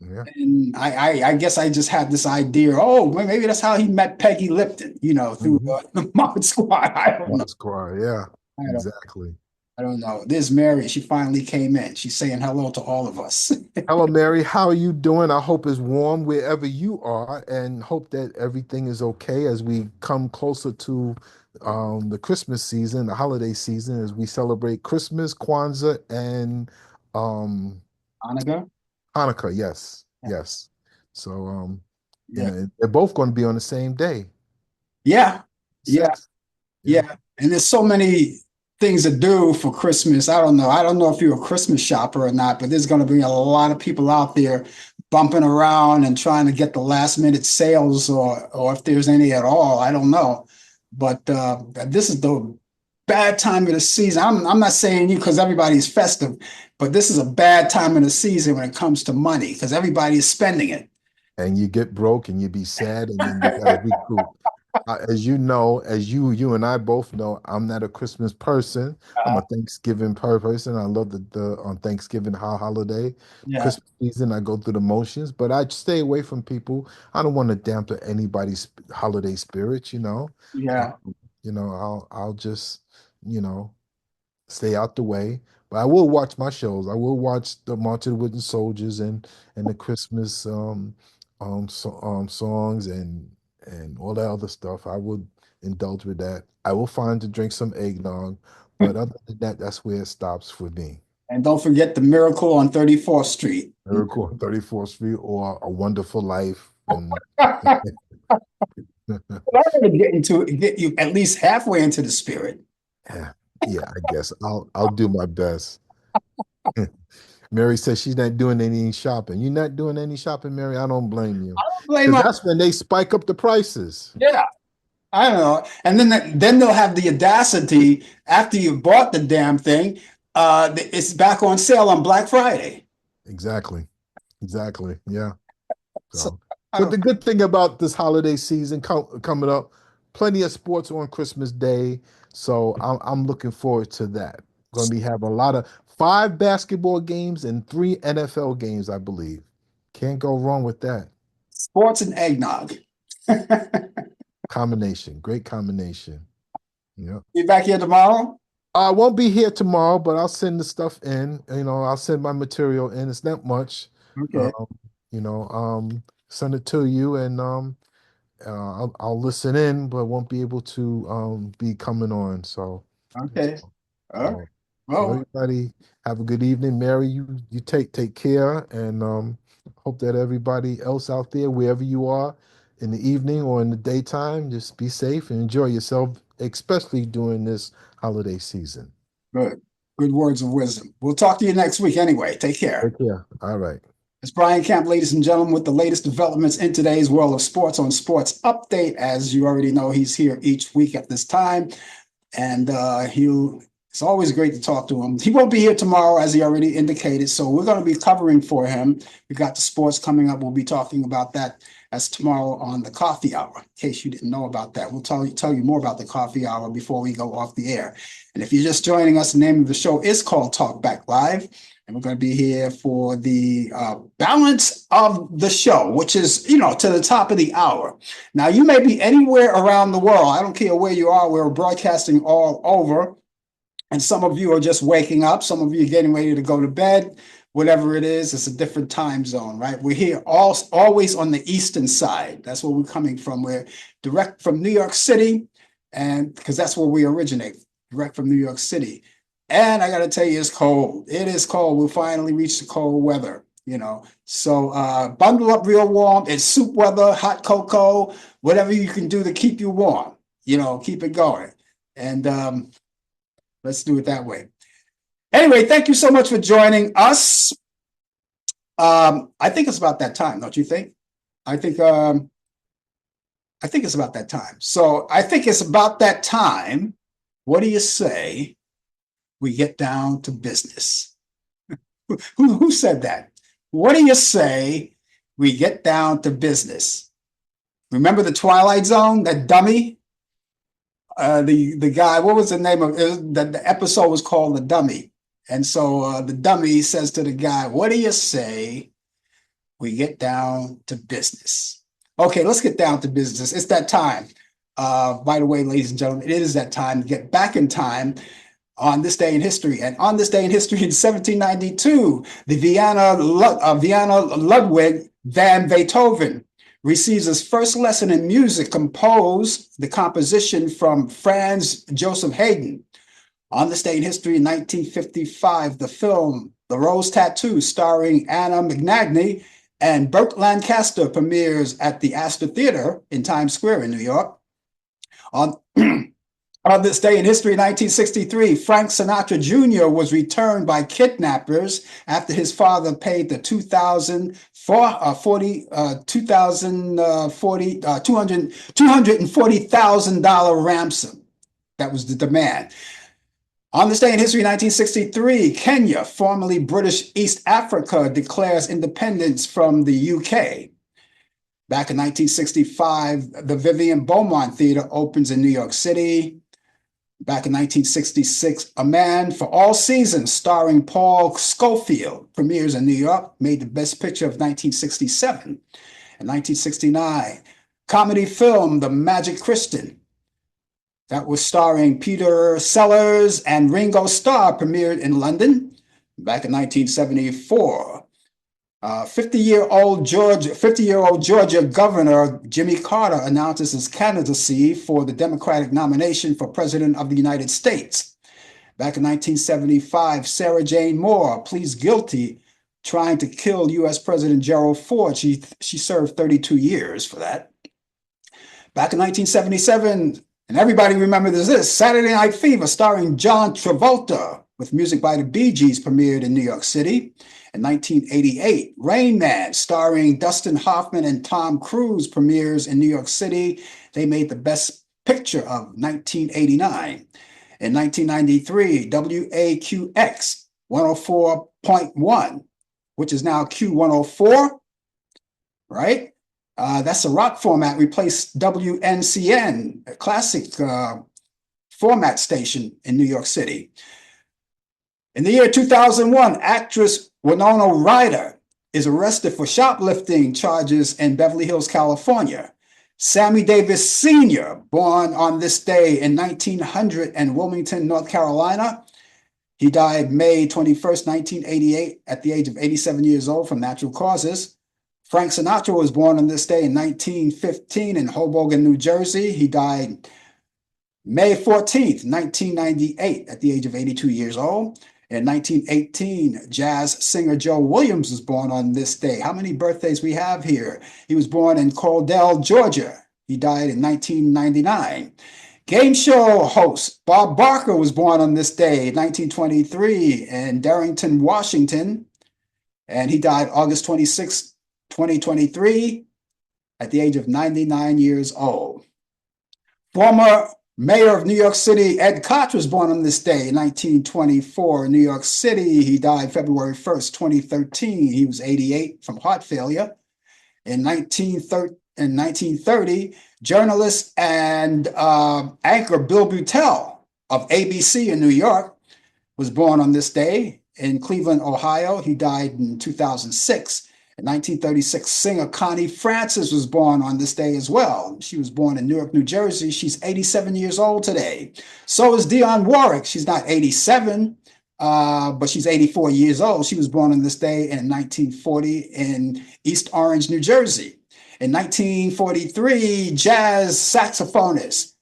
S3: Yeah.
S2: And I guess I just had this idea. Oh, well, maybe that's how he met Peggy Lipton, through
S3: Hmm.
S2: the Mod Squad. I don't know.
S3: Mod Squad, yeah.
S2: I don't.
S3: Exactly.
S2: I don't know. There's Mary. She finally came in. She's saying hello to all of us.
S3: Hello, Mary. How are you doing? I hope it's warm wherever you are and hope that everything is okay as we come closer to the Christmas season, the holiday season, as we celebrate Christmas, Kwanzaa, and um,
S2: Hanukkah.
S3: Hanukkah. Yes,
S2: Yeah.
S3: yes. So,
S2: Yeah.
S3: they're both going to be on the same day,
S2: Yeah. Yeah.
S3: 6th. Yeah.
S2: Yeah. And there's so many things to do for Christmas. I don't know. I don't know if you're a Christmas shopper or not, but there's going to be a lot of people out there bumping around and trying to get the last minute sales or if there's any at all. I don't know. But this is the bad time of the season. I'm not saying you because everybody's festive, but this is a bad time of the season when it comes to money because everybody is spending it.
S3: And you get broke and you be sad and then you got to recoup. As you know, as you and I both know, I'm not a Christmas person. I'm
S2: Uh,
S3: a Thanksgiving person. I love the on Thanksgiving holiday,
S2: yeah,
S3: Christmas season. I go through the motions, but I stay away from people. I don't want to dampen anybody's holiday spirits.
S2: yeah.
S3: I'll just you know stay out the way. But I will watch my shows. I will watch the March of the Wooden Soldiers and the Christmas songs and all that other stuff. I would indulge with that. I will find to drink some eggnog, but other than that, that's where it stops for me.
S2: And don't forget the Miracle on 34th Street.
S3: Miracle on 34th Street or A Wonderful Life. And
S2: I to get you at least halfway into the spirit.
S3: yeah, yeah, I guess I'll do my best. Mary says she's not doing any shopping. You're not doing any shopping, Mary? I don't blame you.
S2: Blame
S3: Because
S2: my,
S3: that's when they spike up the prices.
S2: yeah, I don't know. And then they'll have the audacity after you bought the damn thing. It's back on sale on Black Friday.
S3: Exactly. Exactly. Yeah.
S2: So
S3: So,
S2: I
S3: but
S2: don't.
S3: the good thing about this holiday season coming up, plenty of sports on Christmas Day, so I'm looking forward to that. Going to be having a lot of 5 basketball games and 3 NFL games, I believe. Can't go wrong with that
S2: Sports and eggnog.
S3: combination. Great combination. Yeah.
S2: Be back here tomorrow?
S3: I won't be here tomorrow, but I'll send the stuff in. I'll send my material in. It's not much.
S2: Okay.
S3: Um, send it to you, and I'll listen in, but won't be able to be coming on. So,
S2: Okay. All right.
S3: so, so
S2: Well,
S3: everybody have a good evening. Mary, you take care, and hope that everybody else out there, wherever you are, in the evening or in the daytime, just be safe and enjoy yourself, especially during this holiday season.
S2: good. Good words of wisdom. We'll talk to you next week anyway. Take care.
S3: Take care. All right.
S2: It's Brian Camp, ladies and gentlemen, with the latest developments in today's world of sports on Sports Update. As you already know, he's here each week at this time, and it's always great to talk to him. He won't be here tomorrow, as he already indicated, so we're going to be covering for him. We got the sports coming up. We'll be talking about that as tomorrow on the coffee hour. In case you didn't know about that, we'll tell you more about the coffee hour before we go off the air. And if you're just joining us, the name of the show is called Talk Back Live. And we're going to be here for the balance of the show, which is, to the top of the hour. Now, you may be anywhere around the world. I don't care where you are. We're broadcasting all over. And some of you are just waking up. Some of you are getting ready to go to bed. Whatever it is, it's a different time zone, right? We're here always on the eastern side. That's where we're coming from. We're direct from New York City, and because that's where we originate, direct from New York City. And I got to tell you, it's cold. It is cold. We'll finally reach the cold weather, So bundle up real warm. It's soup weather, hot cocoa, whatever you can do to keep you warm, keep it going. And let's do it that way. Anyway, thank you so much for joining us. I think it's about that time, don't you think? I think it's about that time. So I think it's about that time. What do you say we get down to business? Who said that? What do you say we get down to business? Remember the Twilight Zone, that dummy? The guy, what was the name of it? The episode was called The Dummy. And so the dummy says to the guy, what do you say we get down to business? Okay, let's get down to business. It's that time. By the way, ladies and gentlemen, it is that time to get back in time on this day in history. And on this day in history in 1792, the Vienna Ludwig van Beethoven receives his first lesson in music, composed the composition from Franz Joseph Haydn. On this day in history in 1955, the film The Rose Tattoo, starring Anna Magnani and Burt Lancaster, premieres at the Astor Theater in Times Square in New York. On this day in history in 1963, Frank Sinatra Jr. was returned by kidnappers after his father paid the $240,000 ransom. That was the demand. On this day in history, 1963, Kenya, formerly British East Africa, declares independence from the UK. Back in 1965, the Vivian Beaumont Theater opens in New York City. Back in 1966, A Man for All Seasons, starring Paul Scofield, premieres in New York, made the Best Picture of 1967. In 1969, comedy film The Magic Kristen, that was starring Peter Sellers and Ringo Starr, premiered in London. Back in 1974, 50-year-old Georgia Governor Jimmy Carter announces his candidacy for the Democratic nomination for President of the United States. Back in 1975, Sarah Jane Moore pleads guilty trying to kill U.S. President Gerald Ford. She served 32 years for that. Back in 1977, and everybody remembers this, Saturday Night Fever, starring John Travolta, with music by the Bee Gees, premiered in New York City. In 1988, Rain Man, starring Dustin Hoffman and Tom Cruise, premieres in New York City. They made the Best Picture of 1989. In 1993, WAQX 104.1, which is now Q104, right? That's a rock format, replaced WNCN, a classic format station in New York City. In the year 2001, actress Winona Ryder is arrested for shoplifting charges in Beverly Hills, California. Sammy Davis Sr., born on this day in 1900 in Wilmington, North Carolina. He died May 21st, 1988, at the age of 87 years old from natural causes. Frank Sinatra was born on this day in 1915 in Hoboken, New Jersey. He died May 14th, 1998, at the age of 82 years old. In 1918, jazz singer Joe Williams was born on this day. How many birthdays we have here? He was born in Caldwell, Georgia. He died in 1999. Game show host Bob Barker was born on this day, 1923, in Darrington, Washington, and he died August 26, 2023, at the age of 99 years old. Former Mayor of New York City, Ed Koch, was born on this day in 1924 in New York City. He died February 1st, 2013. He was 88 from heart failure. In 1930, journalist and anchor Bill Beutel of ABC in New York was born on this day in Cleveland, Ohio. He died in 2006. In 1936, singer Connie Francis was born on this day as well. She was born in Newark, New Jersey. She's 87 years old today. So is Dionne Warwick. She's not 87, but she's 84 years old. She was born on this day in 1940 in East Orange, New Jersey. In 1943, jazz saxophonist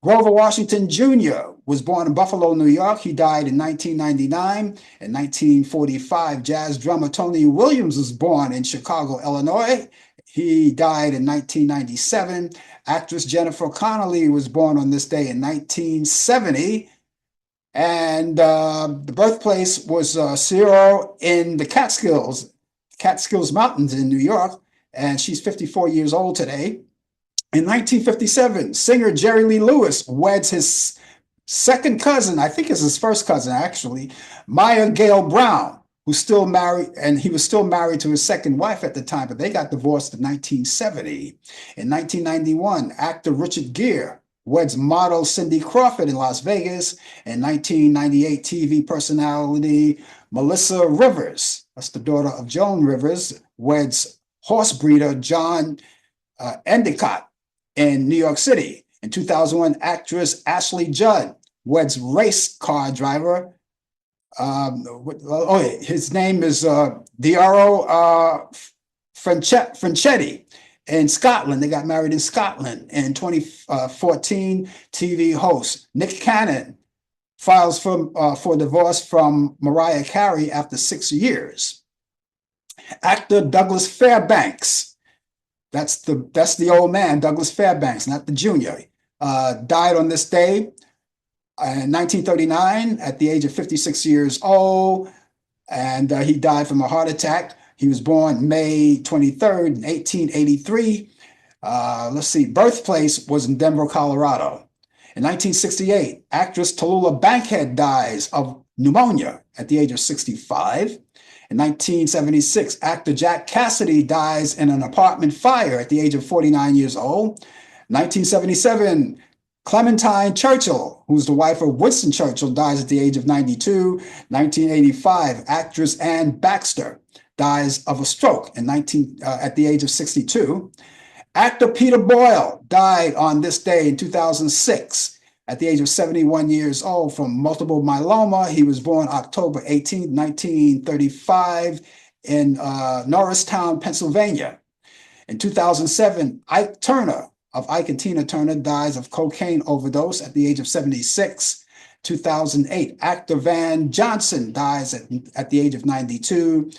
S2: Grover Washington Jr. was born in Buffalo, New York. He died in 1999. In 1945, jazz drummer Tony Williams was born in Chicago, Illinois. He died in 1997. Actress Jennifer Connelly was born on this day in 1970. And the birthplace was Ciro in the Catskills Mountains in New York. And she's 54 years old today. In 1957, singer Jerry Lee Lewis weds his second cousin, I think it's his first cousin actually, Maya Gale Brown, who's still married, and he was still married to his second wife at the time, but they got divorced in 1970. In 1991, actor Richard Gere weds model Cindy Crawford in Las Vegas. In 1998, TV personality Melissa Rivers, that's the daughter of Joan Rivers, weds horse breeder John Endicott in New York City. In 2001, actress Ashley Judd weds race car driver. His name is Diaro Franchetti in Scotland. They got married in Scotland. In 2014, TV host Nick Cannon files for divorce from Mariah Carey after 6 years. Actor Douglas Fairbanks, that's the old man, Douglas Fairbanks, not the junior, died on this day in 1939 at the age of 56 years old, and he died from a heart attack. He was born May 23rd, 1883. Let's see, birthplace was in Denver, Colorado. In 1968, actress Tallulah Bankhead dies of pneumonia at the age of 65. In 1976, actor Jack Cassidy dies in an apartment fire at the age of 49 years old. 1977, Clementine Churchill, who's the wife of Winston Churchill, dies at the age of 92. 1985, actress Ann Baxter dies of a stroke at the age of 62. Actor Peter Boyle died on this day in 2006 at the age of 71 years old from multiple myeloma. He was born October 18, 1935 in Norristown, Pennsylvania. In 2007, Ike Turner of Ike and Tina Turner dies of cocaine overdose at the age of 76. 2008, actor Van Johnson dies at the age of 92.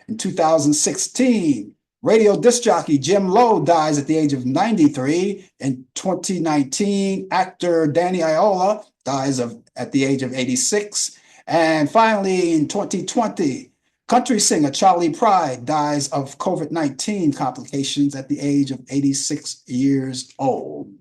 S2: In 2016, radio disc jockey Jim Lowe dies at the age of 93. In 2019, actor Danny Iola dies at the age of 86. And finally, in 2020, country singer Charlie Pride dies of COVID-19 complications at the age of 86 years old.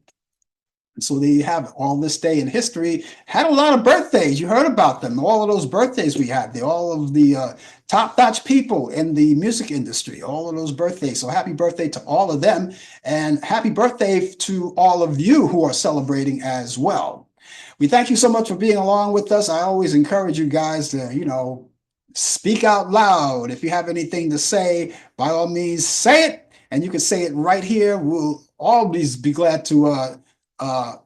S2: And so there you have it. All this day in history. Had a lot of birthdays. You heard about them. All of those birthdays we had. All of the top-notch people in the music industry, all of those birthdays. So happy birthday to all of them, and happy birthday to all of you who are celebrating as well. We thank you so much for being along with us. I always encourage you guys to, speak out loud. If you have anything to say, by all means, say it, and you can say it right here. We'll always be glad to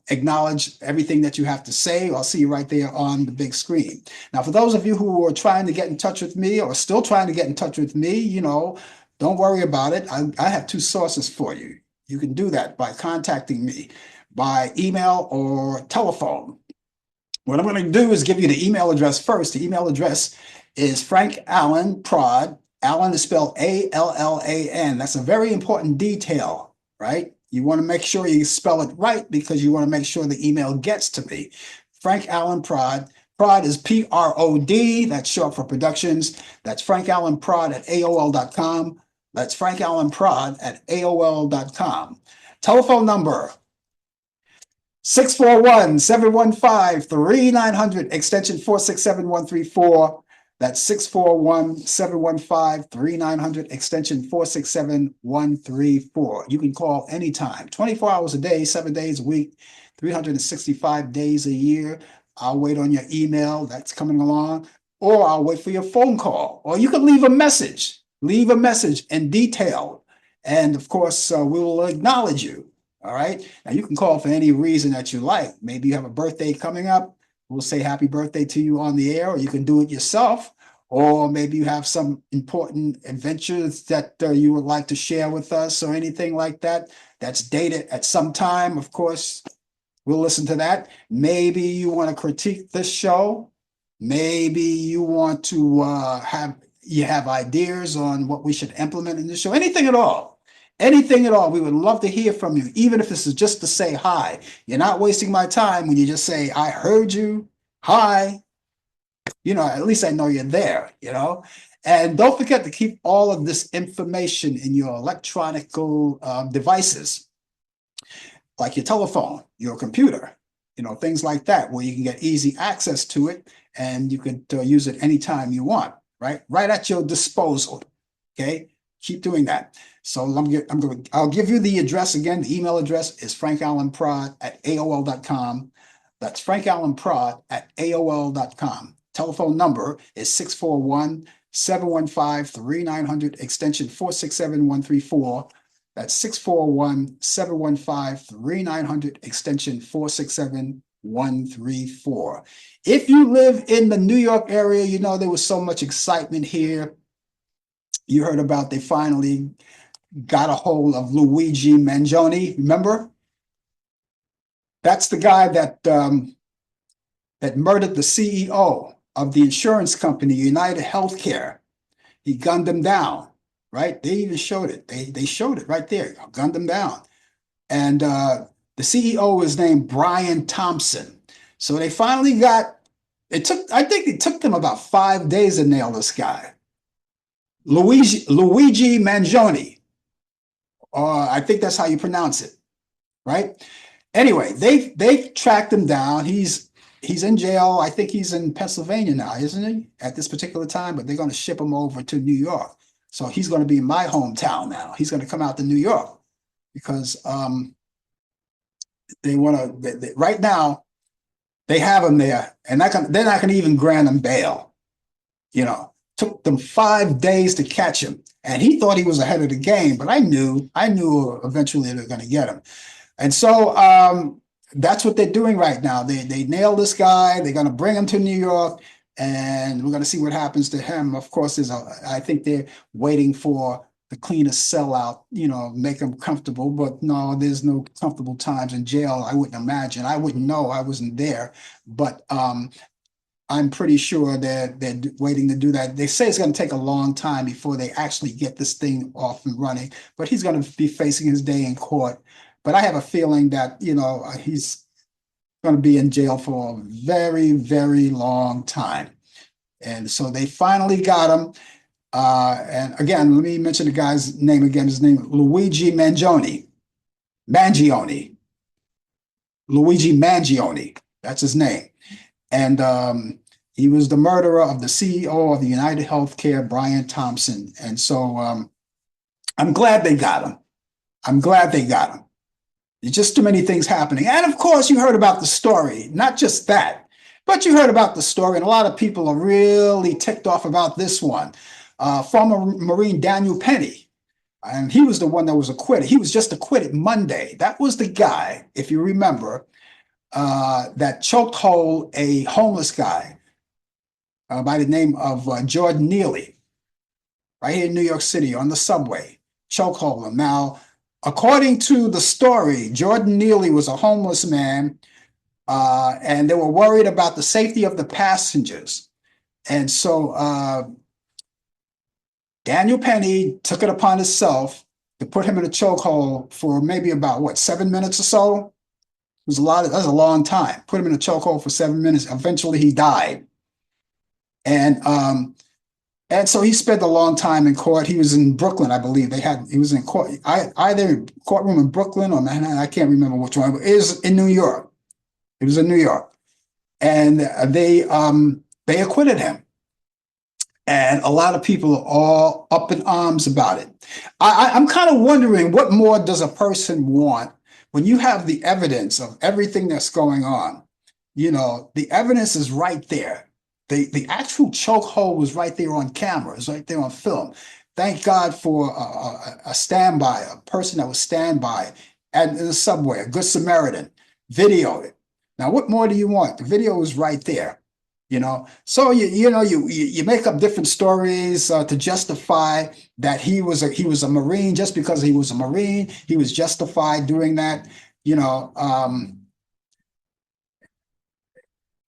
S2: acknowledge everything that you have to say. I'll see you right there on the big screen. Now, for those of you who are trying to get in touch with me or still trying to get in touch with me, don't worry about it. I have two sources for you. You can do that by contacting me by email or telephone. What I'm going to do is give you the email address first. The email address is Frank Allan Prod. Allan is spelled Allan. That's a very important detail, right? You want to make sure you spell it right because you want to make sure the email gets to me. Frank Allan Prod. Prod is Prod. That's short for Productions. That's Frank Allan Prod at AOL.com. That's Frank Allan Prod at AOL.com. Telephone number 641-715-3900, extension 467-134. That's 641-715-3900, extension 467-134. You can call anytime, 24 hours a day, 7 days a week, 365 days a year. I'll wait on your email that's coming along, or I'll wait for your phone call, or you can leave a message. Leave a message in detail, and of course, we will acknowledge you. All right. Now you can call for any reason that you like. Maybe you have a birthday coming up. We'll say happy birthday to you on the air, or you can do it yourself. Or maybe you have some important adventures that you would like to share with us or anything like that. That's dated at some time. Of course, we'll listen to that. Maybe you want to critique this show. Maybe you want to have ideas on what we should implement in the show. Anything at all. Anything at all. We would love to hear from you, even if this is just to say hi. You're not wasting my time when you just say, I heard you. Hi. At least I know you're there, And don't forget to keep all of this information in your electronic devices, like your telephone, your computer, things like that, where you can get easy access to it and you can use it anytime you want, right? Right at your disposal. Okay. Keep doing that. So I'll give you the address again. The email address is frankallanprod at AOL.com. That's frankallanprod at AOL.com. Telephone number is 641-715-3900, extension 467-134. That's 641-715-3900, extension 467-134. If you live in the New York area, there was so much excitement here. You heard about they finally got a hold of Luigi Mangione. Remember? That's the guy that murdered the CEO of the insurance company, United Healthcare. He gunned him down, right? They even showed it. They showed it right there, gunned him down. And the CEO is named Brian Thompson. So they finally I think it took them about 5 days to nail this guy. Luigi Mangione. I think that's how you pronounce it, right? Anyway, they've tracked him down. He's in jail. I think he's in Pennsylvania now, isn't he? At this particular time, but they're going to ship him over to New York. So he's going to be in my hometown now. He's going to come out to New York because they want to. Right now, they have him there, and they're not going to even grant him bail. Took them 5 days to catch him, and he thought he was ahead of the game. But I knew eventually they were going to get him, and so that's what they're doing right now. They nailed this guy. They're going to bring him to New York, and we're going to see what happens to him. Of course, I think they're waiting for the cleanest cell out, make him comfortable. But no, there's no comfortable times in jail. I wouldn't imagine. I wouldn't know. I wasn't there, but I'm pretty sure they're waiting to do that. They say it's going to take a long time before they actually get this thing off and running, but he's going to be facing his day in court. But I have a feeling that, he's going to be in jail for a very, very long time. And so they finally got him. And again, let me mention the guy's name again. His name is Luigi Mangione. Luigi Mangione. That's his name. And He was the murderer of the CEO of the United Healthcare, Brian Thompson. And so I'm glad they got him. I'm glad they got him. There's just too many things happening. And of course, you heard about the story, not just that, but you heard about the story. And a lot of people are really ticked off about this one. Former Marine Daniel Penny, and he was the one that was acquitted. He was just acquitted Monday. That was the guy, if you remember, that choked whole a homeless guy by the name of Jordan Neely, right here in New York City on the subway. Chokehold him. Now, according to the story, Jordan Neely was a homeless man, and they were worried about the safety of the passengers. And so Daniel Penny took it upon himself to put him in a chokehold for maybe about, 7 minutes or so? It was that's a long time. Put him in a chokehold for 7 minutes. Eventually, he died. And so he spent a long time in court. He was in Brooklyn, I believe. He was in court, either courtroom in Brooklyn or Manhattan. I can't remember which one. But it was in New York. It was in New York, and they acquitted him. And a lot of people are all up in arms about it. I'm kind of wondering, what more does a person want when you have the evidence of everything that's going on? You know, the evidence is right there. The actual chokehold was right there on camera. It's right there on film. Thank God for a standby, a person that was standby in the subway, a good Samaritan, videoed it. Now, what more do you want? The video is right there. You know, so you make up different stories to justify that he was a Marine. Just because he was a Marine, he was justified doing that. You know,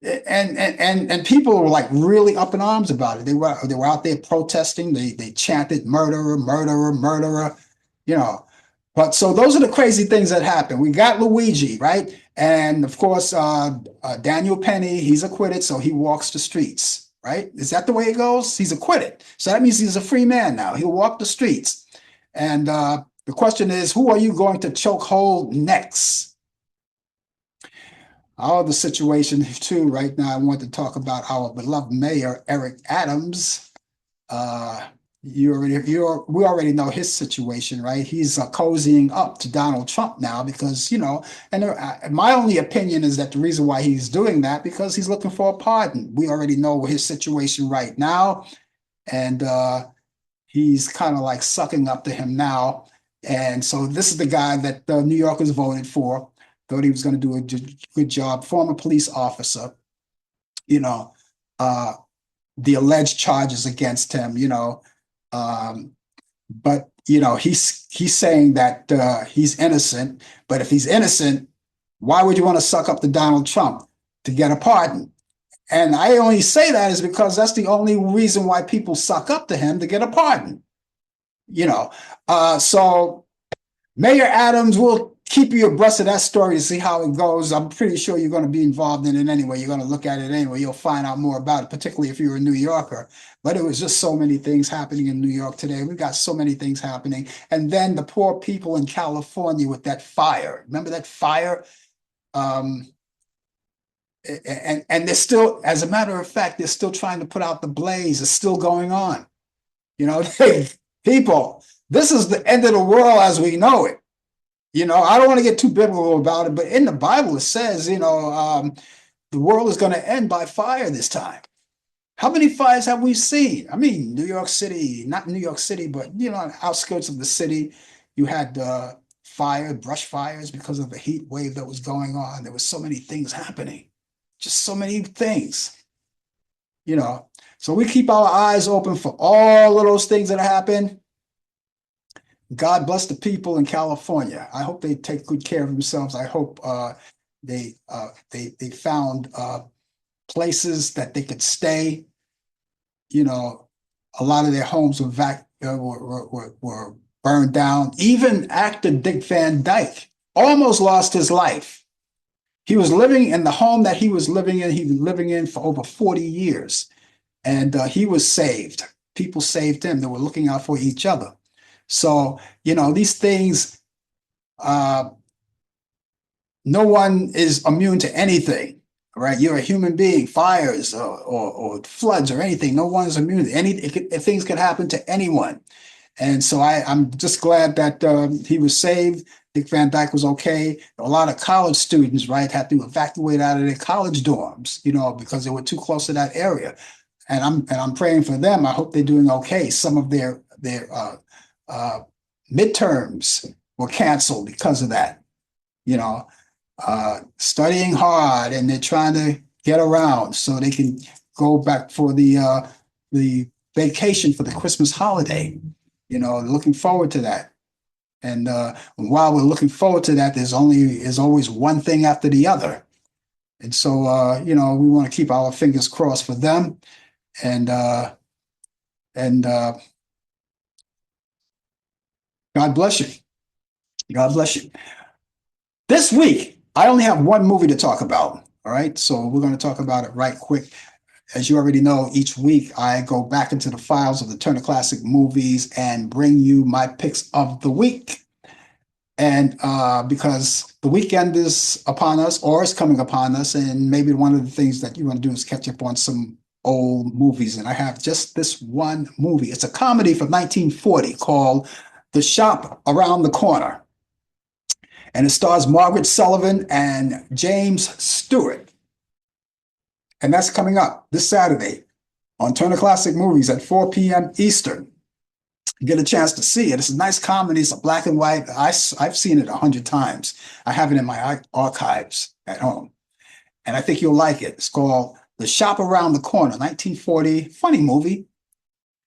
S2: and people were like really up in arms about it. They were out there protesting. They chanted "murderer, murderer, murderer," you know. But so those are the crazy things that happen. We got Luigi, right? And of course, Daniel Penny, he's acquitted, so he walks the streets, right? Is that the way it goes? He's acquitted. So that means he's a free man now. He'll walk the streets. And the question is, who are you going to choke hold next? All the situation too, right now, I want to talk about our beloved mayor, Eric Adams. We already know his situation, right? He's cozying up to Donald Trump now because, and my only opinion is that the reason why he's doing that, because he's looking for a pardon. We already know his situation right now, and he's kind of like sucking up to him now. And so this is the guy that the New Yorkers voted for, thought he was going to do a good job, former police officer, the alleged charges against him, but he's saying that he's innocent. But if he's innocent, why would you want to suck up to Donald Trump to get a pardon? And I only say that is because that's the only reason why people suck up to him, to get a pardon. So Mayor Adams will keep you abreast of that story to see how it goes. I'm pretty sure you're going to be involved in it anyway. You're going to look at it anyway. You'll find out more about it, particularly if you're a New Yorker. But it was just so many things happening in New York today. We've got so many things happening. And then the poor people in California with that fire. Remember that fire? And they're still, as a matter of fact, they're still trying to put out the blaze. It's still going on. People, this is the end of the world as we know it. I don't want to get too biblical about it, but in the Bible it says, the world is going to end by fire this time. How many fires have we seen? I mean, New York City, not New York City, but, on the outskirts of the city, you had brush fires because of the heat wave that was going on. There was so many things happening, just so many things, So we keep our eyes open for all of those things that happen. God bless the people in California. I hope they take good care of themselves. I hope they found places that they could stay. A lot of their homes were burned down. Even actor Dick Van Dyke almost lost his life. He was living in the home that he was living in. He was living in for over 40 years, and he was saved. People saved him. They were looking out for each other. So, these things, no one is immune to anything, right? You're a human being. Fires or floods or anything. No one's immune. Things could happen to anyone. And so I'm just glad that he was saved. Dick Van Dyke was okay. A lot of college students, right, had to evacuate out of their college dorms, because they were too close to that area. And I'm praying for them. I hope they're doing okay. Some of their uh, midterms were canceled because of that. You know, studying hard, and they're trying to get around so they can go back for the vacation for the Christmas holiday. Looking forward to that. And while we're looking forward to that, there's always one thing after the other. And so we want to keep our fingers crossed for them. And God bless you. God bless you. This week, I only have one movie to talk about. All right. So we're going to talk about it right quick. As you already know, each week I go back into the files of the Turner Classic Movies and bring you my picks of the week. And because the weekend is upon us, or is coming upon us, and maybe one of the things that you want to do is catch up on some old movies. And I have just this one movie. It's a comedy from 1940 called The Shop Around the Corner. And it stars Margaret Sullivan and James Stewart. And that's coming up this Saturday on Turner Classic Movies at 4 p.m. Eastern. Get a chance to see it. It's a nice comedy. It's a black and white. I've seen it 100 times. I have it in my archives at home. And I think you'll like it. It's called The Shop Around the Corner, 1940. Funny movie.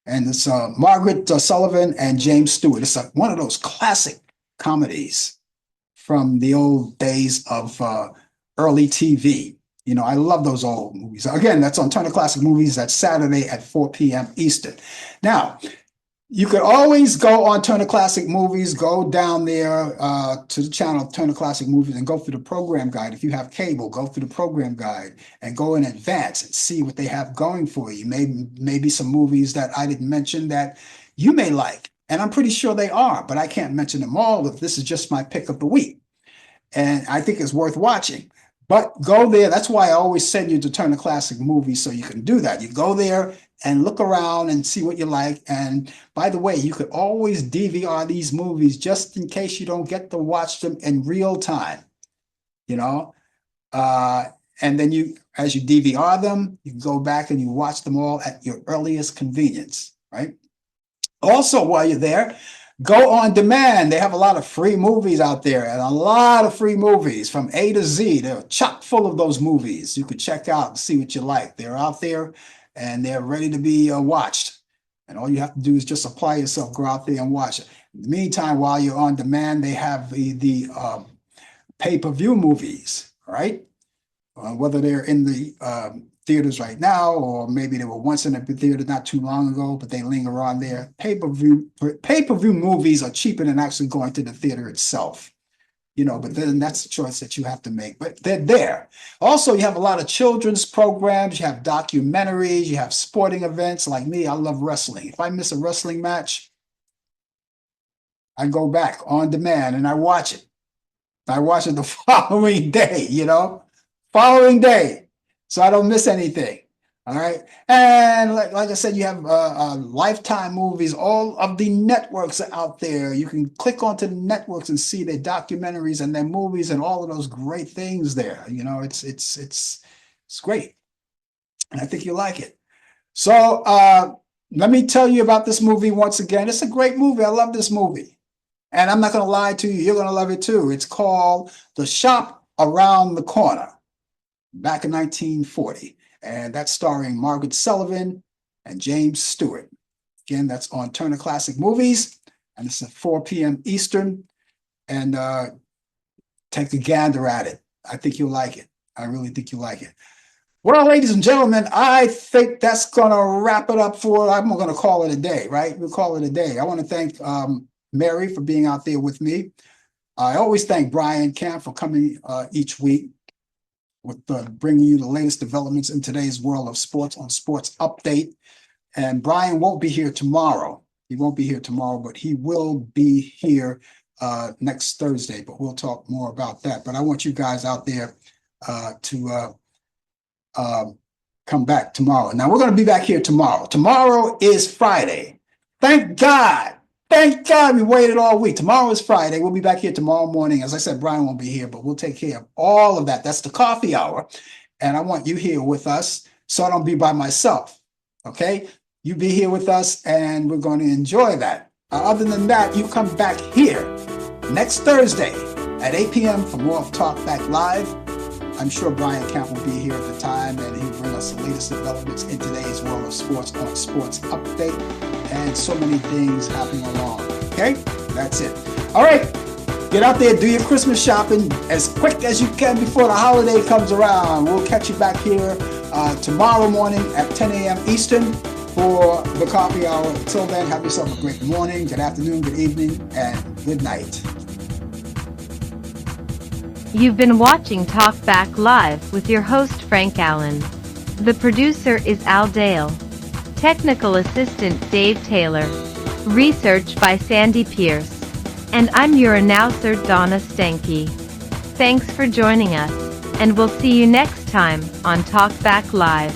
S2: And it's Margaret Sullivan and James Stewart. It's one of those classic comedies from the old days of early TV. I love those old movies. Again, that's on Turner Classic Movies. That's Saturday at 4 p.m. Eastern. Now, you could always go on Turner Classic Movies, go down there to the channel Turner Classic Movies and go through the program guide. If you have cable, go through the program guide and go in advance and see what they have going for you. Maybe some movies that I didn't mention that you may like. And I'm pretty sure they are, but I can't mention them all if this is just my pick of the week. And I think it's worth watching. But go there. That's why I always send you to Turner Classic Movies so you can do that. You go there and look around and see what you like. And by the way, you could always DVR these movies just in case you don't get to watch them in real time. And then as you DVR them, you go back and you watch them all at your earliest convenience, right? Also, while you're there, go on demand. They have a lot of free movies out there, and a lot of free movies from A to Z. They're chock full of those movies. You could check out and see what you like. They're out there, and they're ready to be watched. And all you have to do is just apply yourself, go out there and watch it. In the meantime, while you're on demand, they have the pay-per-view movies, right? Whether they're in the theaters right now, or maybe they were once in a theater not too long ago, but they linger on there. Pay-per-view movies are cheaper than actually going to the theater itself. But then that's a choice that you have to make. But they're there. Also, you have a lot of children's programs, you have documentaries, you have sporting events. Like me, I love wrestling. If I miss a wrestling match, I go back on demand and I watch it. I watch it the following day, following day. So I don't miss anything. All right. And like I said, you have Lifetime movies. All of the networks are out there. You can click onto the networks and see their documentaries and their movies and all of those great things there. It's great. And I think you'll like it. So let me tell you about this movie once again. It's a great movie. I love this movie. And I'm not going to lie to you. You're going to love it too. It's called The Shop Around the Corner, back in 1940. And that's starring Margaret Sullivan and James Stewart. Again, that's on Turner Classic Movies, and it's at 4 p.m. Eastern. And take a gander at it. I think you'll like it. I really think you'll like it. Well, ladies and gentlemen, I think that's going to wrap it up I'm going to call it a day, right? We'll call it a day. I want to thank Mary for being out there with me. I always thank Brian Camp for coming each week with bringing you the latest developments in today's world of sports on Sports Update. And Brian won't be here tomorrow. He won't be here tomorrow, but he will be here next Thursday. But we'll talk more about that. But I want you guys out there to come back tomorrow. Now we're going to be back here tomorrow. Tomorrow is Friday. Thank God. Thank God we waited all week. Tomorrow is Friday. We'll be back here tomorrow morning. As I said, Brian won't be here, but we'll take care of all of that. That's the coffee hour. And I want you here with us so I don't be by myself. Okay? You be here with us and we're going to enjoy that. Other than that, you come back here next Thursday at 8 p.m. for more of Talk Back Live. I'm sure Brian Camp will be here at the time and he'll bring us the latest developments in today's world of sports on Sports Update and so many things happening along. Okay? That's it. All right. Get out there, do your Christmas shopping as quick as you can before the holiday comes around. We'll catch you back here tomorrow morning at 10 a.m. Eastern for the coffee hour. Until then, have yourself a great morning, good afternoon, good evening, and good night.
S1: You've been watching Talk Back Live with your host Frank Allen. The producer is Al Dale. Technical assistant Dave Taylor. Research by Sandy Pierce. And I'm your announcer Donna Stenke. Thanks for joining us, and we'll see you next time on Talk Back Live.